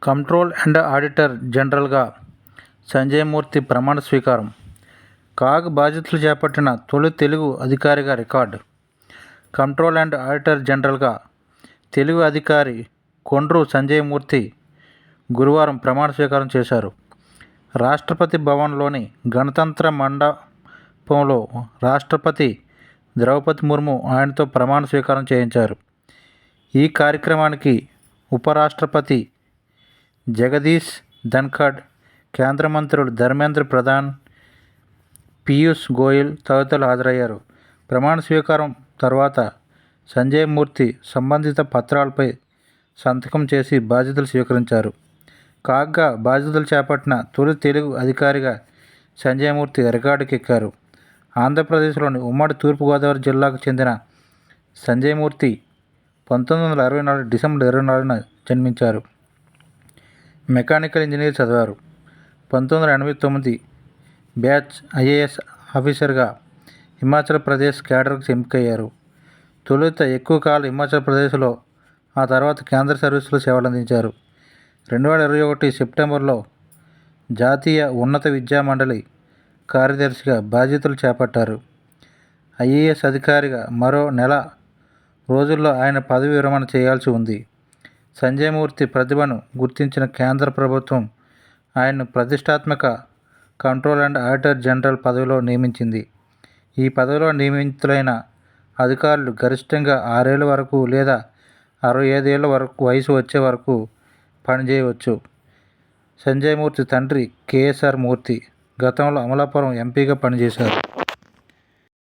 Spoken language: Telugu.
కంట్రోల్ అండ్ ఆడిటర్ జనరల్గా సంజయ్ మూర్తి ప్రమాణ స్వీకారం. కాగ్ బాధ్యతలు చేపట్టిన తొలి తెలుగు అధికారిగా రికార్డు. కంట్రోల్ అండ్ ఆడిటర్ జనరల్గా తెలుగు అధికారి కొండ్రు సంజయ్ మూర్తి గురువారం ప్రమాణ స్వీకారం చేశారు. రాష్ట్రపతి భవన్లోని గణతంత్ర మండపంలో రాష్ట్రపతి ద్రౌపది ముర్ము ఆయనతో ప్రమాణ స్వీకారం చేయించారు. ఈ కార్యక్రమానికి ఉపరాష్ట్రపతి జగదీష్ ధన్ఖడ్, కేంద్ర మంత్రులు ధర్మేంద్ర ప్రధాన్, పీయూష్ గోయల్ తదితరులు హాజరయ్యారు. ప్రమాణ స్వీకారం తర్వాత సంజయ్ మూర్తి సంబంధిత పత్రాలపై సంతకం చేసి బాధ్యతలు స్వీకరించారు. కాగ్గా బాధ్యతలు చేపట్టిన తొలి తెలుగు అధికారిగా సంజయ్ మూర్తి రికార్డుకెక్కారు. ఆంధ్రప్రదేశ్లోని ఉమ్మడి తూర్పుగోదావరి జిల్లాకు చెందిన సంజయ్ మూర్తి 1964 డిసెంబర్ 24న జన్మించారు. మెకానికల్ ఇంజనీర్ చదివారు. 1989 బ్యాచ్ ఐఏఎస్ ఆఫీసర్గా హిమాచల్ ప్రదేశ్ క్యాడర్కు ఎంపికయ్యారు. తొలుత ఎక్కువ కాలం హిమాచల్ ప్రదేశ్లో, ఆ తర్వాత కేంద్ర సర్వీసులో సేవలందించారు. 2021 సెప్టెంబర్లో జాతీయ ఉన్నత విద్యా మండలి కార్యదర్శిగా బాధ్యతలు చేపట్టారు. ఐఏఎస్ అధికారిగా మరో నెల రోజుల్లో ఆయన పదవి విరమణ చేయాల్సి ఉంది. సంజయ్ మూర్తి ప్రతిభను గుర్తించిన కేంద్ర ప్రభుత్వం ఆయన్ను ప్రతిష్టాత్మక కంట్రోల్ అండ్ ఆడిటర్ జనరల్ పదవిలో నియమించింది. ఈ పదవిలో నియమితులైన అధికారులు గరిష్టంగా 6 ఏళ్ల వరకు లేదా 65 ఏళ్ల వరకు వయసు వచ్చే వరకు పనిచేయవచ్చు. సంజయ్ మూర్తి తండ్రి కేఎస్ఆర్ మూర్తి గతంలో అమలాపురం ఎంపీగా పనిచేశారు.